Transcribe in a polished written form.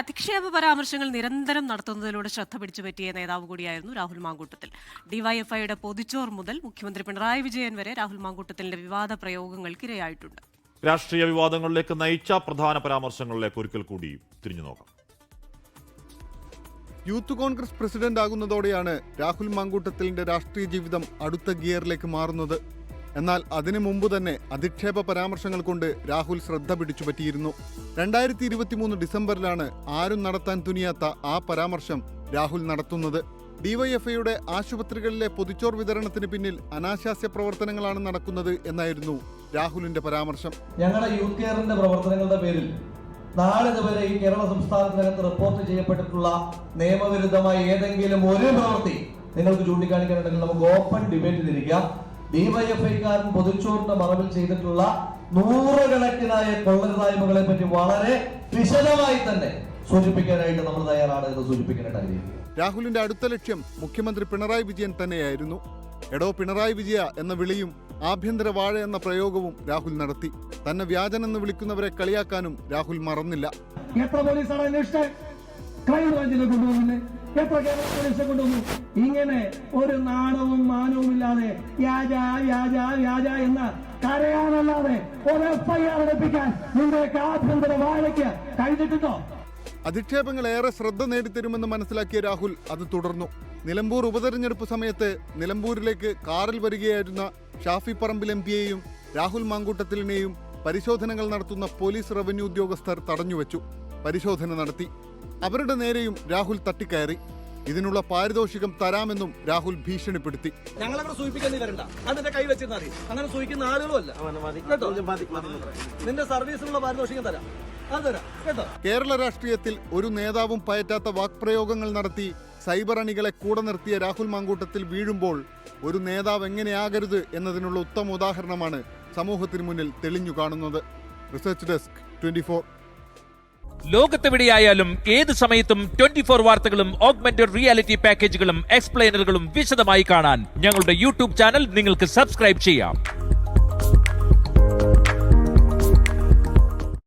അധിക്ഷേപ പരാമർശങ്ങൾ നിരന്തരം നടത്തുന്നതിലൂടെ ശ്രദ്ധ പിടിച്ചുപറ്റിയ നേതാവ് കൂടിയായിരുന്നു രാഹുൽ മാങ്കൂട്ടത്തിൽ. ഡിവൈഎഫ്ഐയുടെ പൊതിച്ചോർ മുതൽ മുഖ്യമന്ത്രി പിണറായി വിജയൻ വരെ രാഹുൽ മാങ്കൂട്ടത്തിന്റെ വിവാദ പ്രയോഗങ്ങൾക്ക് ഇരയായിട്ടുണ്ട്. രാഷ്ട്രീയ വിവാദങ്ങളിലേക്ക് നയിച്ച പ്രധാന പരാമർശങ്ങളിലേക്ക് ഒരിക്കൽ കൂടി തിരിഞ്ഞു നോക്കാം. യൂത്ത് കോൺഗ്രസ് പ്രസിഡന്റ് ആകുന്നതോടെയാണ് രാഹുൽ മാങ്കൂട്ടത്തിലിന്റെ രാഷ്ട്രീയ ജീവിതം അടുത്ത ഗിയറിലേക്ക് മാറുന്നത്. എന്നാൽ അതിനു മുമ്പ് തന്നെ അധിക്ഷേപ പരാമർശങ്ങൾ കൊണ്ട് രാഹുൽ ശ്രദ്ധ പിടിച്ചുപറ്റിയിരുന്നു. 2023 ഡിസംബറിലാണ് ആരും നടത്താൻ തുനിയാത്ത ആ പരാമർശം രാഹുൽ നടത്തുന്നത്. ഡിവൈഎഫ്ഐയുടെ ആശുപത്രികളിലെ പൊതിച്ചോർ വിതരണത്തിന് പിന്നിൽ അനാശാസ്യ പ്രവർത്തനങ്ങളാണ് നടക്കുന്നത് എന്നായിരുന്നു രാഹുലിന്റെ പരാമർശം. ഞങ്ങളുടെ യൂത്ത് കെയറിന്റെ പ്രവർത്തനങ്ങളുടെ പേരിൽ നാളിതുവരെ ഈ കേരള സംസ്ഥാനത്തിനകത്ത് റിപ്പോർട്ട് ചെയ്യപ്പെട്ടിട്ടുള്ള നിയമവിരുദ്ധമായ ഏതെങ്കിലും ഒരു പ്രവൃത്തി നിങ്ങൾക്ക് ചൂണ്ടിക്കാണിക്കാനുണ്ടെങ്കിൽ നമുക്ക് ഓപ്പൺ ഡിബേറ്റിലിരിക്കാം. ഡിവൈഎഫ്ഐക്കാരൻ പൊതിച്ചോറിന്റെ മറവിൽ ചെയ്തിട്ടുള്ള നൂറുകണക്കിനായ കൊള്ളരുതായ്മകളെ പറ്റി വളരെ വിശദമായി തന്നെ സൂചിപ്പിക്കാനായിട്ട് നമ്മൾ തയ്യാറാണ് എന്ന് സൂചിപ്പിക്കാനായിട്ട്. രാഹുലിന്റെ അടുത്ത ലക്ഷ്യം മുഖ്യമന്ത്രി പിണറായി വിജയൻ തന്നെയായിരുന്നു. എടോ പിണറായി വിജയ എന്ന വിളിയും ആഭ്യന്തര വാഴ എന്ന പ്രയോഗവും രാഹുൽ നടത്തി. തന്നെ വ്യാജൻ എന്ന് വിളിക്കുന്നവരെ കളിയാക്കാനും രാഹുൽ മറന്നില്ല. എത്ര പോലീസാണ് അന്വേഷിച്ചത്? ക്രൈംബ്രാഞ്ചിനെ കൊണ്ടുവന്നില്ലേ? എത്ര കേരള പോലീസിനെ കൊണ്ടുവന്നു? ഇങ്ങനെ ഒരു നാണവും മാനവും ഇല്ലാതെ വ്യാജ വ്യാജ വ്യാജ എന്ന കരയാനല്ലാതെ ഒരു എഫ്ഐആർ എടുപ്പിക്കാൻ നിങ്ങളുടെ ആഭ്യന്തര വാഴയ്ക്ക് കഴിഞ്ഞിട്ടുണ്ടോ? അധിക്ഷേപങ്ങൾ ഏറെ ശ്രദ്ധ നേടിത്തരുമെന്ന് മനസ്സിലാക്കിയ രാഹുൽ അത് തുടർന്നു. നിലമ്പൂർ ഉപതെരഞ്ഞെടുപ്പ് സമയത്ത് നിലമ്പൂരിലേക്ക് കാറിൽ വരികയായിരുന്ന ഷാഫി പറമ്പിൽ എംപിയെയും രാഹുൽ മാങ്കൂട്ടത്തിലിനെയും പരിശോധനകൾ നടത്തുന്ന പോലീസ് റവന്യൂ ഉദ്യോഗസ്ഥർ തടഞ്ഞുവെച്ചു. പരിശോധന നടത്തി. അവരുടെ നേരെയും രാഹുൽ തട്ടിക്കയറി. ഇതിനുള്ള പാരിതോഷികം തരാമെന്നും രാഹുൽ ഭീഷണിപ്പെടുത്തി. ഞങ്ങളങ്ങനെ സൂചിപ്പിക്കാൻ വരണ്ട, അതിന്റെ കൈ വെച്ചിരുന്നാൽ മതി. അങ്ങനെ സൂചിക്കുന്ന ആളുകളുമല്ല. നിന്റെ സർവീസിനുള്ള പാരിതോഷികം തരാം. കേരള രാഷ്ട്രീയത്തിൽ ഒരു നേതാവും പയറ്റാത്ത വാക്പ്രയോഗങ്ങൾ നടത്തി സൈബർ അണികളെ കൂടെ നിർത്തിയ രാഹുൽ മാങ്കൂട്ടത്തിൽ വീഴുമ്പോൾ ഒരു നേതാവ് എങ്ങനെയാകരുത് എന്നതിനുള്ള ഉത്തമ ഉദാഹരണമാണ് സമൂഹത്തിന് മുന്നിൽ തെളിഞ്ഞു കാണുന്നത്. Research desk 24. ലോകത്തെവിടെയായാലും ഏത് സമയത്തും 24 വാർത്തകളും ഓഗ്മെന്റഡ് റിയാലിറ്റി പാക്കേജുകളും എക്സ്പ്ലെയിനറുകളും വിശദമായി കാണാൻ ഞങ്ങളുടെ യൂട്യൂബ് ചാനൽ നിങ്ങൾക്ക് സബ്സ്ക്രൈബ് ചെയ്യാം.